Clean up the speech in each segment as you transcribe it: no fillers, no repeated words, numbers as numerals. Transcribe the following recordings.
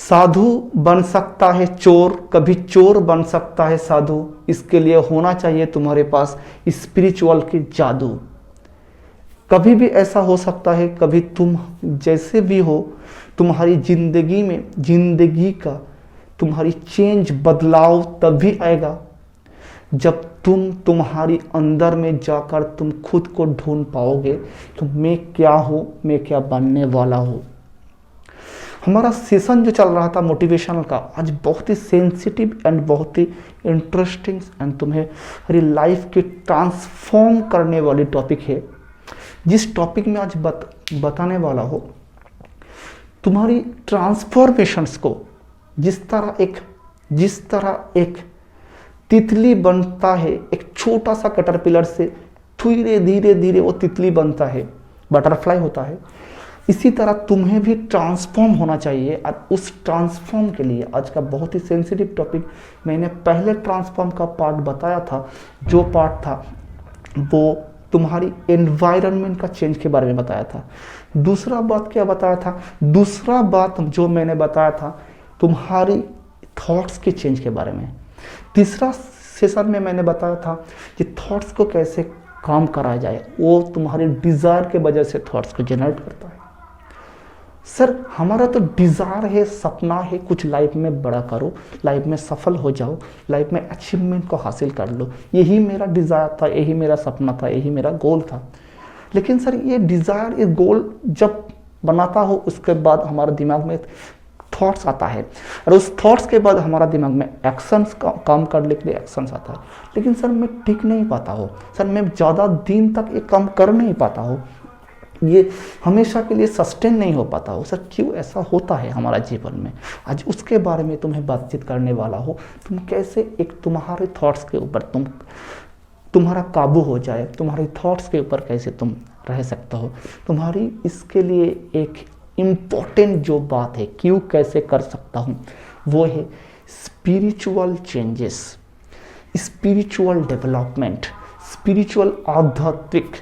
साधु बन सकता है चोर, कभी चोर बन सकता है साधु। इसके लिए होना चाहिए तुम्हारे पास स्पिरिचुअल की जादू। कभी भी ऐसा हो सकता है, कभी तुम जैसे भी हो, तुम्हारी जिंदगी में जिंदगी का तुम्हारी चेंज बदलाव तभी आएगा जब तुम तुम्हारी अंदर में जाकर तुम खुद को ढूंढ पाओगे कि मैं क्या हूँ, मैं क्या बनने वाला हूँ। हमारा सेशन जो चल रहा था मोटिवेशनल का, आज बहुत ही सेंसिटिव एंड बहुत ही इंटरेस्टिंग एंड तुम्हारी लाइफ के ट्रांसफॉर्म करने वाली टॉपिक है। जिस टॉपिक में आज बताने वाला हो, तुम्हारी ट्रांसफॉर्मेशंस को जिस तरह एक तितली बनता है, एक छोटा सा कैटरपिलर से धीरे धीरे धीरे वो तितली बनता है, बटरफ्लाई होता है, इसी तरह तुम्हें भी ट्रांसफॉर्म होना चाहिए। और उस ट्रांसफॉर्म के लिए आज का बहुत ही सेंसिटिव टॉपिक, मैंने पहले ट्रांसफॉर्म का पार्ट बताया था। जो पार्ट था वो तुम्हारी एनवायरनमेंट का चेंज के बारे में बताया था। दूसरा बात क्या बताया था? दूसरा बात जो मैंने बताया था तुम्हारी थॉट्स के चेंज के बारे में। तीसरा सेशन में मैंने बताया था कि थॉट्स को कैसे काम कराया जाए। वो तुम्हारे डिज़ायर के वजह से थॉट्स को जनरेट करता है। सर हमारा तो डिज़ायर है, सपना है, कुछ लाइफ में बड़ा करो, लाइफ में सफल हो जाओ, लाइफ में अचीवमेंट को हासिल कर लो, यही मेरा डिज़ायर था, यही मेरा सपना था, यही मेरा गोल था। लेकिन सर ये डिज़ायर, ये गोल जब बनाता हो उसके बाद हमारे दिमाग में थॉट्स आता है, और उस थॉट्स के बाद हमारा दिमाग में एक्शंस काम करने के लिए एक्शंस आता है। लेकिन सर मैं टिक नहीं पाता हो, सर मैं ज़्यादा दिन तक ये काम कर नहीं पाता हो, ये हमेशा के लिए सस्टेन नहीं हो पाता हो। सर क्यों ऐसा होता है हमारा जीवन में? आज उसके बारे में तुम्हें बातचीत करने वाला हो। तुम कैसे एक तुम्हारे थॉट्स के ऊपर तुम्हारा काबू हो जाए, तुम्हारे थॉट्स के ऊपर कैसे तुम रह सकते हो। तुम्हारी इसके लिए एक इम्पोर्टेंट जो बात है, क्यों कैसे कर सकता हूँ, वो है spiritual changes, spiritual development, spiritual आध्यात्मिक।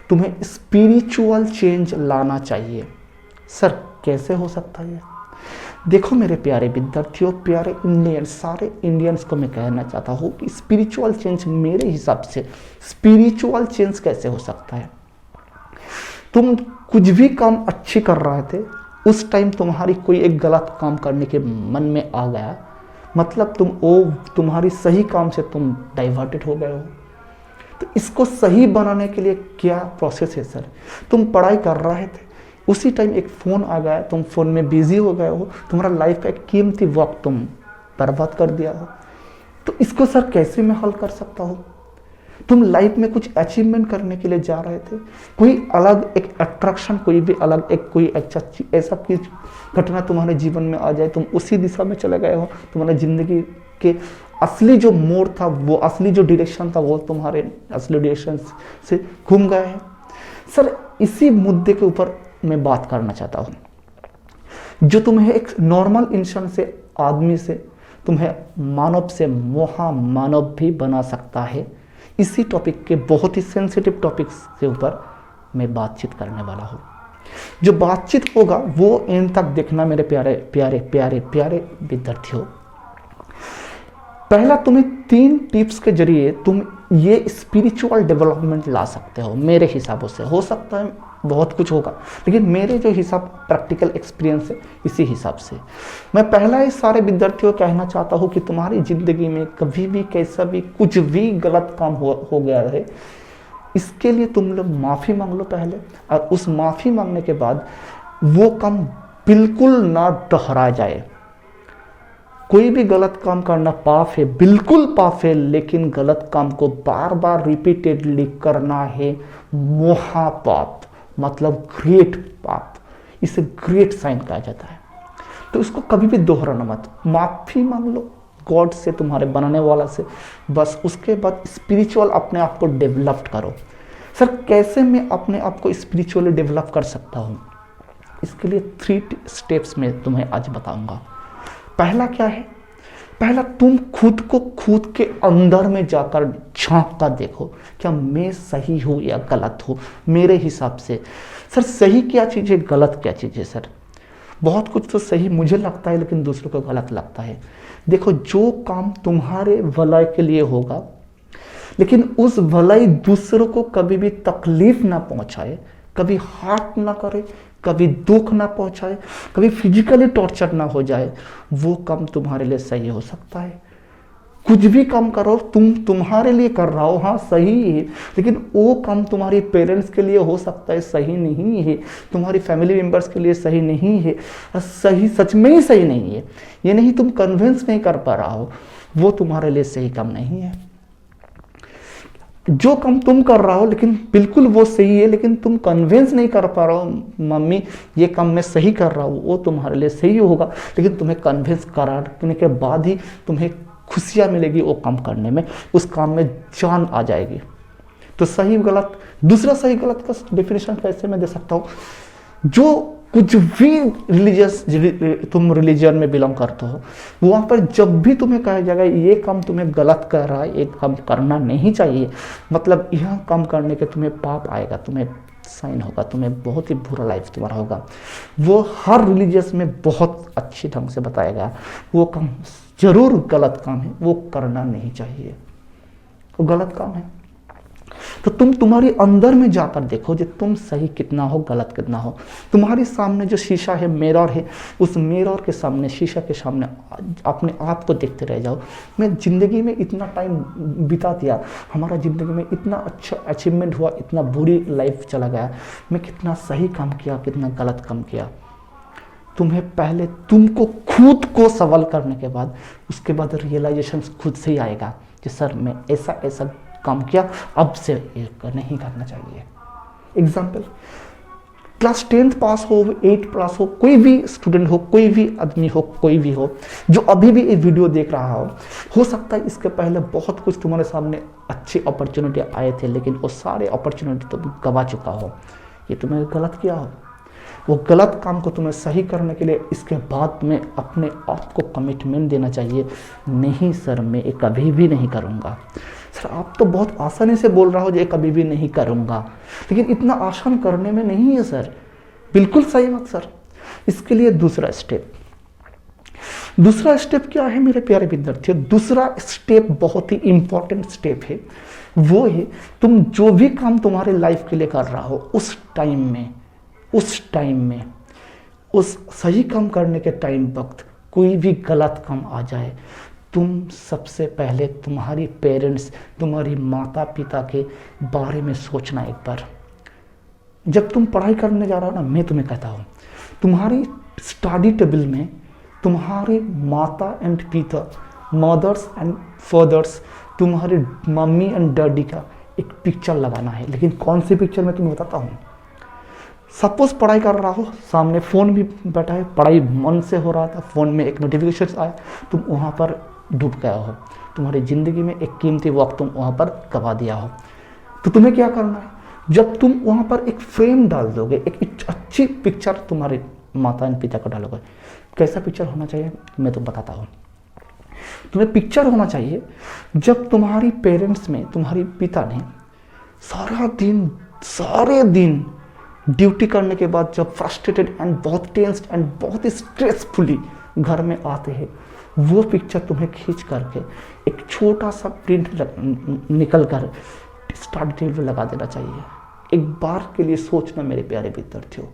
तुम्हें स्पिरिचुअल चेंज लाना चाहिए। सर कैसे हो सकता है? देखो मेरे प्यारे विद्यार्थियों, प्यारे इंडियंस, सारे इंडियंस को मैं कहना चाहता हूँ कि स्पिरिचुअल चेंज मेरे हिसाब से स्पिरिचुअल चेंज कैसे हो सकता है। तुम कुछ भी काम अच्छी कर रहे थे, उस टाइम तुम्हारी कोई एक गलत काम करने के मन में आ गया, मतलब तुम्हारी सही काम से तुम डाइवर्टेड हो गए हो। तो इसको सही बनाने के लिए क्या प्रोसेस है सर? तुम पढ़ाई कर रहे थे, उसी टाइम एक फ़ोन आ गया, तुम फ़ोन में बिजी हो गए हो, तुम्हारा लाइफ का एक कीमती वक्त तुम बर्बाद कर दिया हो। तो इसको सर कैसे मैं हल कर सकता हूँ? तुम लाइफ में कुछ अचीवमेंट करने के लिए जा रहे थे, कोई अलग एक अट्रैक्शन, कोई भी अलग एक कोई अच्छा ऐसा कुछ घटना तुम्हारे जीवन में आ जाए, तुम उसी दिशा में चले गए हो, तुम्हारे ज़िंदगी के असली जो मोड़ था, वो असली जो डायरेक्शन था, वो तुम्हारे असली डायरेक्शन से घूम गए हैं। सर इसी मुद्दे के ऊपर मैं बात करना चाहता हूँ, जो तुम्हें एक नॉर्मल इंसान से, आदमी से, तुम्हें मानव से महामानव भी बना सकता है। इसी टॉपिक के बहुत ही सेंसिटिव टॉपिक्स के ऊपर मैं बातचीत करने वाला हूँ। जो बातचीत होगा वो एंड तक देखना मेरे प्यारे प्यारे प्यारे प्यारे विद्यार्थियों। पहला, तुम्हें 3 टिप्स के जरिए तुम ये स्पिरिचुअल डेवलपमेंट ला सकते हो। मेरे हिसाबों से हो सकता है बहुत कुछ होगा, लेकिन मेरे जो हिसाब प्रैक्टिकल एक्सपीरियंस है, इसी हिसाब से मैं पहला ही सारे विद्यार्थियों को कहना चाहता हूँ कि तुम्हारी ज़िंदगी में कभी भी कैसा भी कुछ भी गलत काम हो गया है, इसके लिए तुम लोग माफ़ी मांग लो पहले, और उस माफ़ी मांगने के बाद वो काम बिल्कुल ना दोहराया जाए। कोई भी गलत काम करना पाप है, बिल्कुल पाप है, लेकिन गलत काम को बार बार रिपीटेडली करना है महापाप, मतलब ग्रेट पाप। इसे ग्रेट साइन कहा जाता है। तो इसको कभी भी दोहराना मत, माफ़ी मांग लो गॉड से, तुम्हारे बनाने वाला से, बस। उसके बाद स्पिरिचुअल अपने आप को डेवलप करो। सर कैसे मैं अपने आप को स्पिरिचुअली डेवलप कर सकता हूँ? इसके लिए 3 स्टेप्स में तुम्हें आज बताऊंगा। पहला क्या है? पहला, तुम खुद को खुद के अंदर में जाकर झांक कर देखो, क्या मैं सही हूँ या गलत हूँ मेरे हिसाब से। सर सही क्या चीज़ है, गलत क्या चीज़ है? सर बहुत कुछ तो सही मुझे लगता है लेकिन दूसरों को गलत लगता है। देखो, जो काम तुम्हारे भलाई के लिए होगा, लेकिन उस भलाई दूसरों को कभी भी तकलीफ ना पहुंचाए, कभी हार्ट ना करे, कभी दुख ना पहुंचाए, कभी फिजिकली टॉर्चर ना हो जाए, वो काम तुम्हारे लिए सही हो सकता है। कुछ भी काम करो, तुम्हारे लिए कर रहा हो, हाँ सही है, लेकिन वो काम तुम्हारे पेरेंट्स के लिए हो सकता है सही नहीं है, तुम्हारी फैमिली मेंबर्स के लिए सही नहीं है, सही सच में ही सही नहीं है। ये नहीं तुम कन्विंस नहीं कर पा रहा हो, वो तुम्हारे लिए सही काम नहीं है। जो काम तुम कर रहा हो लेकिन बिल्कुल वो सही है, लेकिन तुम कन्विंस नहीं कर पा रहे हो मम्मी ये काम मैं सही कर रहा हूँ, वो तुम्हारे लिए सही होगा, लेकिन तुम्हें कन्विंस कराने के बाद ही तुम्हें खुशियाँ मिलेगी वो काम करने में, उस काम में जान आ जाएगी। तो सही गलत, दूसरा सही गलत का डेफिनेशन कैसे मैं दे सकता हूँ? जो कुछ भी तुम रिलीजन में बिलोंग करते हो, वहाँ पर जब भी तुम्हें कहा जाएगा ये काम तुम्हें गलत कर रहा है, ये काम करना नहीं चाहिए, मतलब यह काम करने के तुम्हें पाप आएगा, तुम्हें साइन होगा, तुम्हें बहुत ही बुरा लाइफ तुम्हारा होगा, वो हर रिलीजियस में बहुत अच्छे ढंग से बताएगा वो काम जरूर गलत काम है, वो करना नहीं चाहिए, वो गलत काम है। तो तुम तुम्हारे अंदर में जाकर देखो जो तुम सही कितना हो, गलत कितना हो। तुम्हारे सामने जो शीशा है, मिरर है, उस मिरर के सामने, शीशा के सामने अपने आप को देखते रह जाओ। मैं ज़िंदगी में इतना टाइम बिता दिया, हमारा ज़िंदगी में इतना अच्छा अचीवमेंट हुआ, इतना बुरी लाइफ चला गया, मैं कितना सही काम किया, कितना गलत काम किया। तुम्हें पहले तुमको खुद को सवाल करने के बाद, उसके बाद रियलाइजेशन खुद से ही आएगा कि सर मैं ऐसा ऐसा काम किया, अब से नहीं करना चाहिए। एग्जाम्पल, क्लास 10th पास हो, 8 पास हो, कोई भी स्टूडेंट हो, कोई भी आदमी हो, कोई भी हो जो अभी भी ये वीडियो देख रहा हो सकता है इसके पहले बहुत कुछ तुम्हारे सामने अच्छी अपॉर्चुनिटी आए थे, लेकिन वो सारे अपॉर्चुनिटी तुम गवा चुका हो, ये तुमने गलत किया हो। वो गलत काम को तुम्हें सही करने के लिए इसके बाद में अपने आप को कमिटमेंट देना चाहिए, नहीं सर मैं ये कभी भी नहीं करूँगा। सर आप तो बहुत आसानी से बोल रहा हो ये कभी भी नहीं करूँगा, लेकिन इतना आसान करने में नहीं है सर, बिल्कुल सही बात सर। इसके लिए दूसरा स्टेप क्या है मेरे प्यारे विद्यार्थियों? दूसरा स्टेप बहुत ही इंपॉर्टेंट स्टेप है, वो है तुम जो भी काम तुम्हारे लाइफ के लिए कर रहा हो उस टाइम में उस सही काम करने के टाइम वक्त कोई भी गलत काम आ जाए, तुम सबसे पहले तुम्हारी पेरेंट्स, तुम्हारी माता पिता के बारे में सोचना एक बार। जब तुम पढ़ाई करने जा रहे हो ना, मैं तुम्हें कहता हूँ तुम्हारी स्टडी टेबल में तुम्हारे माता एंड पिता, मदर्स एंड फादर्स, तुम्हारे मम्मी एंड डैडी का एक पिक्चर लगाना है। लेकिन कौन सी पिक्चर मैं तुम्हें बताता हूँ। सपोज पढ़ाई कर रहा हो, सामने फ़ोन भी बैठा है, पढ़ाई मन से हो रहा था, फ़ोन में एक नोटिफिकेशन आया, तुम वहाँ पर डूब गया हो, तुम्हारी ज़िंदगी में एक कीमती वक्त तुम वहाँ पर गवा दिया हो। तो तुम्हें क्या करना है, जब तुम वहाँ पर एक फ्रेम डाल दोगे, एक अच्छी पिक्चर तुम्हारे माता एंड पिता का डालोगे, कैसा पिक्चर होना चाहिए मैं तुम बताता हूँ। तुम्हें पिक्चर होना चाहिए जब तुम्हारी पेरेंट्स में, तुम्हारी पिता ने सारे दिन ड्यूटी करने के बाद जब फ्रस्ट्रेटेड एंड बहुत टेंस्ड एंड बहुत स्ट्रेसफुली घर में आते हैं, वो पिक्चर तुम्हें खींच करके एक छोटा सा प्रिंट निकल कर स्टडी टेबल लगा देना चाहिए। एक बार के लिए सोचना मेरे प्यारे विद्यार्थियों,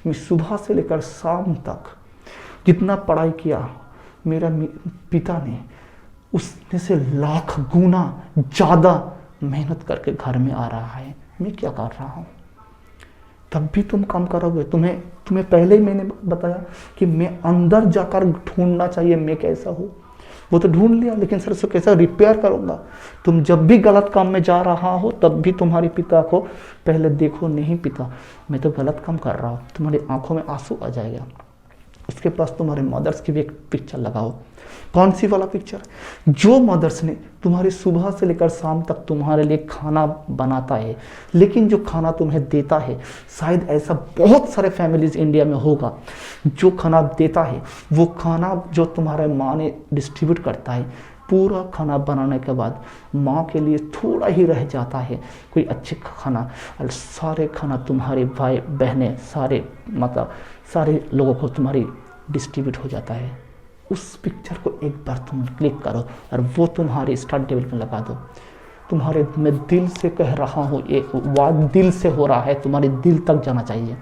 मैं सुबह से लेकर शाम तक जितना पढ़ाई किया, मेरा पिता ने उसमें से लाख गुना ज़्यादा मेहनत करके घर में आ रहा है, मैं क्या कर रहा हूँ? तब भी तुम काम करोगे। तुम्हें पहले ही मैंने बताया कि मैं अंदर जाकर ढूंढना चाहिए मैं कैसा हूँ, वो तो ढूंढ लिया, लेकिन सर उसको कैसा रिपेयर करूँगा? तुम जब भी गलत काम में जा रहा हो तब भी तुम्हारे पिता को पहले देखो, नहीं पिता मैं तो गलत काम कर रहा हूँ, तुम्हारी आंखों में आंसू आ जाएगा। उसके पास तुम्हारे मदर्स की भी एक पिक्चर लगाओ। कौन सी वाला पिक्चर? जो मदर्स ने तुम्हारे सुबह से लेकर शाम तक तुम्हारे लिए खाना बनाता है, लेकिन जो खाना तुम्हें देता है, शायद ऐसा बहुत सारे फैमिलीज इंडिया में होगा जो खाना देता है, वो खाना जो तुम्हारे माँ ने डिस्ट्रीब्यूट करता है, पूरा खाना बनाने के बाद माँ के लिए थोड़ा ही रह जाता है कोई अच्छे खाना, और सारे खाना तुम्हारे भाई बहनें सारे मतलब सारे लोगों को तुम्हारी डिस्ट्रीब्यूट हो जाता है। उस पिक्चर को एक बार तुम क्लिक करो और वो तुम्हारे स्टडी टेबल में लगा दो। तुम्हारे मैं दिल से कह रहा हूँ, ये वाद दिल से हो रहा है, तुम्हारे दिल तक जाना चाहिए।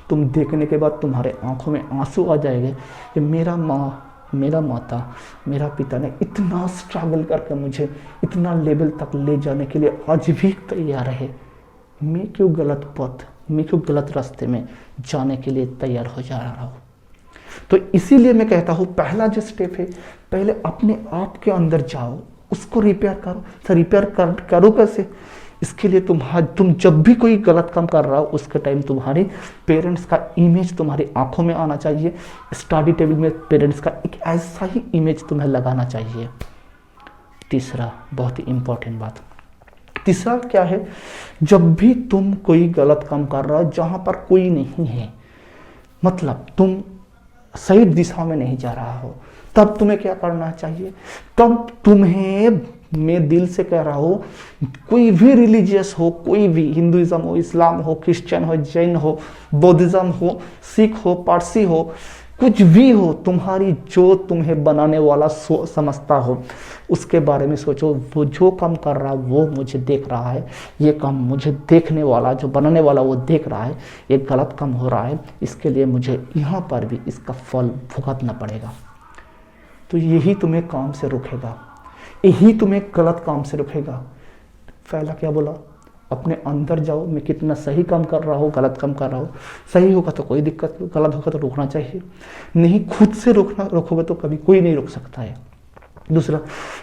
तुम देखने के बाद तुम्हारे आंखों में आंसू आ जाएंगे कि मेरा माँ, मेरा माता, मेरा पिता ने इतना स्ट्रगल करके मुझे इतना लेवल तक ले जाने के लिए आज भी तैयार है। मैं क्यों गलत पथ, मैं क्यों गलत रास्ते में जाने के लिए तैयार हो जा रहा हूँ। तो इसीलिए मैं कहता हूँ पहला जो स्टेप है, पहले अपने आप के अंदर जाओ, उसको रिपेयर करो। तो रिपेयर करो कैसे? इसके लिए तुम जब भी कोई गलत काम कर रहा हो उसके टाइम तुम्हारे पेरेंट्स का इमेज तुम्हारी आंखों में आना चाहिए। स्टडी टेबल में पेरेंट्स का एक ऐसा ही इमेज तुम्हें लगाना चाहिए। तीसरा बहुत ही इंपॉर्टेंट बात, तीसरा क्या है, जब भी तुम कोई गलत काम कर रहे हो जहां पर कोई नहीं है, मतलब तुम सही दिशा में नहीं जा रहा हो, तब तुम्हें क्या करना चाहिए? तब तुम्हें, मैं दिल से कह रहा हूँ, कोई भी रिलीजियस हो, कोई भी, हिंदुइज्म हो, इस्लाम हो, क्रिश्चियन हो, जैन हो, बौद्धिज्म हो, सिख हो, पारसी हो, कुछ भी हो, तुम्हारी जो तुम्हें बनाने वाला समझता हो उसके बारे में सोचो। वो जो काम कर रहा है वो मुझे देख रहा है, ये काम मुझे देखने वाला, जो बनाने वाला वो देख रहा है, ये गलत काम हो रहा है, इसके लिए मुझे यहाँ पर भी इसका फल भुगतना पड़ेगा। तो यही तुम्हें काम से रोकेगा, यही तुम्हें गलत काम से रोकेगा। पहला क्या बोला, अपने अंदर जाओ, मैं कितना सही काम कर रहा हूँ, गलत काम कर रहा हूँ। सही होगा तो कोई दिक्कत, गलत होगा तो रोकना चाहिए। नहीं, खुद से रोकोगे तो कभी कोई नहीं रोक सकता है। दूसरा,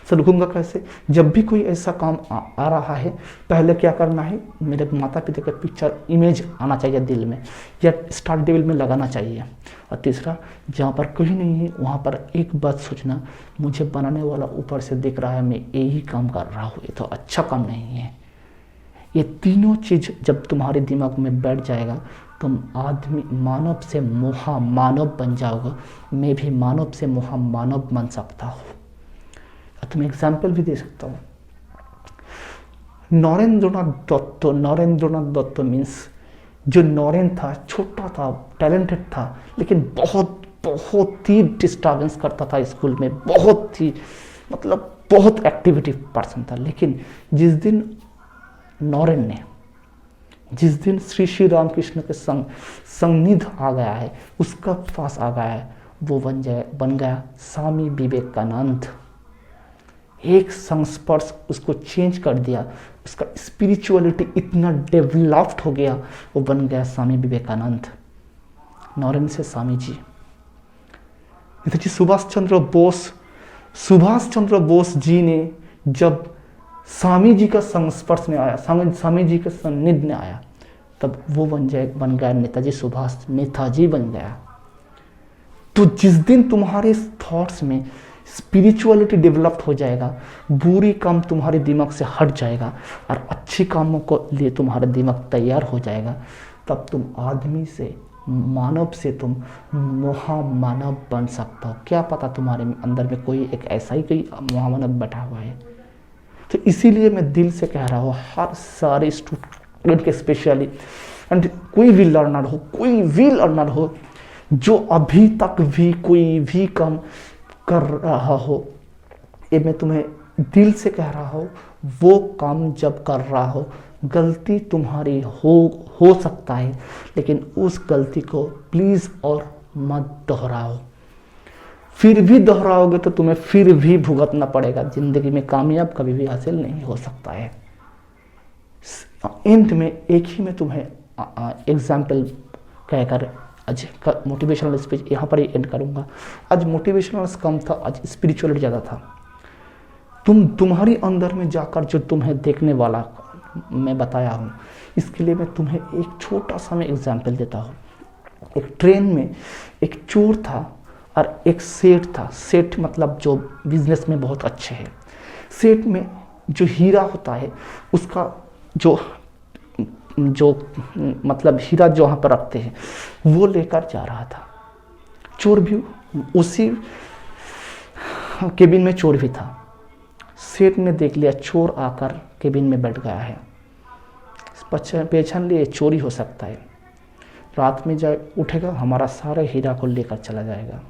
से रुकूंगा कैसे? जब भी कोई ऐसा काम आ रहा है, पहले क्या करना है, मेरे माता पिता का पिक्चर इमेज आना चाहिए दिल में, या स्टडी टेबल में लगाना चाहिए। और तीसरा, जहाँ पर कोई नहीं है वहाँ पर एक बात सोचना, मुझे बनाने वाला ऊपर से देख रहा है, मैं यही काम कर रहा हूँ, ये तो अच्छा काम नहीं है। ये तीनों चीज़ जब तुम्हारे दिमाग में बैठ जाएगा, तुम आदमी मानव से महामानव बन जाओगे। मैं भी मानव से महामानव बन सकता हूँ। तुम एग्जाम्पल भी दे सकता हूँ। नरेंद्रनाथ दत्त मीन्स, जो नरेन था, छोटा था, टैलेंटेड था, लेकिन बहुत ही डिस्टर्बेंस करता था स्कूल में, बहुत ही, मतलब बहुत एक्टिविटी पर्सन था। लेकिन जिस दिन नरेन ने, जिस दिन श्री रामकृष्ण के संनिध आ गया है, उसका पास आ गया है, वो बन गया स्वामी विवेकानंद। एक संस्पर्श उसको चेंज कर दिया, उसका स्पिरिचुअलिटी इतना डेवलप्ड हो गया, वो बन गया स्वामी विवेकानंद। नरेन से स्वामी जी। नेताजी सुभाष चंद्र बोस जी ने जब स्वामी जी का संस्पर्श में आया, स्वामी जी के सानिध्य में आया, तब वो बन गया नेताजी बन गया। तो जिस दिन तुम्हारे थॉट्स में स्पिरिचुअलिटी डेवलप्ड हो जाएगा, बुरी काम तुम्हारे दिमाग से हट जाएगा और अच्छे कामों को लिए तुम्हारा दिमाग तैयार हो जाएगा, तब तुम आदमी से, मानव से तुम महामानव बन सकता हो। क्या पता तुम्हारे अंदर में कोई एक ऐसा ही कोई महामानव बैठा हुआ है। तो इसीलिए मैं दिल से कह रहा हूँ, हर सारे स्टूडेंट के स्पेशली, एंड कोई भी लर्नर हो जो अभी तक भी कोई भी काम कर रहा हो, ये मैं तुम्हें दिल से कह रहा हूँ, वो काम जब कर रहा हो, गलती तुम्हारी हो सकता है, लेकिन उस गलती को प्लीज़ और मत दोहराओ। फिर भी दोहराओगे तो तुम्हें फिर भी भुगतना पड़ेगा। जिंदगी में कामयाब कभी भी हासिल नहीं हो सकता है। एंड में एक ही मैं तुम्हें एग्जाम्पल कहकर आज का मोटिवेशनल स्पीच यहाँ पर ही एंड करूँगा। आज मोटिवेशनल कम था, आज स्पिरिचुअलिटी ज़्यादा था। तुम्हारी अंदर में जाकर जो तुम्हें देखने वाला मैं बताया हूँ, इसके लिए मैं तुम्हें एक छोटा सा मैं एग्जाम्पल देता हूँ। एक ट्रेन में एक चोर था और एक सेठ था। सेठ मतलब जो बिजनेस में बहुत अच्छे हैं। सेठ में जो हीरा होता है, उसका जो मतलब हीरा जो वहाँ पर रखते हैं, वो लेकर जा रहा था। चोर भी उसी केबिन में चोर भी था। सेठ ने देख लिया चोर आकर केबिन में बैठ गया है, पहचान लिए चोरी हो सकता है। रात में जाए उठेगा, हमारा सारे हीरा को लेकर चला जाएगा।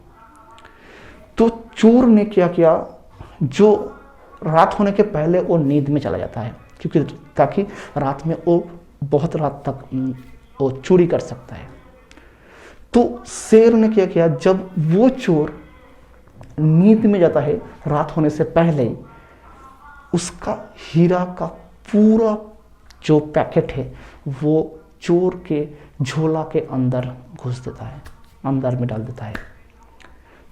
तो चोर ने क्या किया, जो रात होने के पहले वो नींद में चला जाता है, क्योंकि ताकि रात में वो बहुत रात तक वो चोरी कर सकता है। तो शेर ने क्या किया, जब वो चोर नींद में जाता है रात होने से पहले ही, उसका हीरा का पूरा जो पैकेट है वो चोर के झोला के अंदर घुस देता है, अंदर में डाल देता है।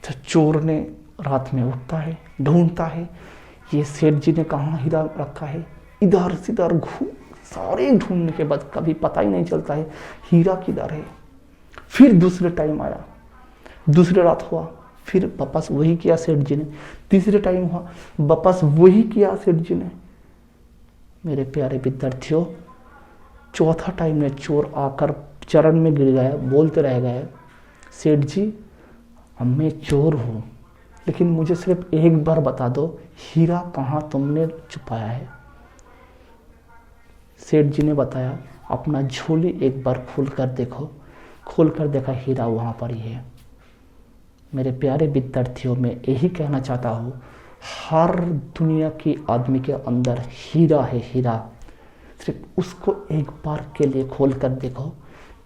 तो चोर ने रात में उठता है, ढूंढता है ये सेठ जी ने कहाँ हीरा रखा है, इधर से इधर सारे ढूंढने के बाद कभी पता ही नहीं चलता है हीरा किधर है। फिर दूसरे टाइम आया, दूसरी रात हुआ, फिर वापस वही किया सेठ जी ने। तीसरे टाइम हुआ, वापस वही किया सेठ जी ने। मेरे प्यारे विद्यार्थियों, चौथा टाइम में चोर आकर चरण में गिर गया, बोलते रह गए, सेठ जी मैं चोर हूँ, लेकिन मुझे सिर्फ एक बार बता दो हीरा कहाँ तुमने छुपाया है। सेठ जी ने बताया, अपना झोली एक बार खोल कर देखो। खोल कर देखा, हीरा वहाँ पर ही है। मेरे प्यारे विद्यार्थियों, मैं यही कहना चाहता हूँ, हर दुनिया की आदमी के अंदर हीरा है, हीरा। सिर्फ उसको एक बार के लिए खोल कर देखो,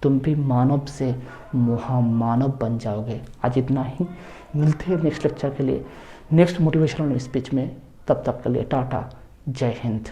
तुम भी मानव से महामानव बन जाओगे। आज इतना ही, मिलते हैं नेक्स्ट लेक्चर के लिए, नेक्स्ट मोटिवेशनल स्पीच में। तब तक के लिए टाटा, जय हिंद।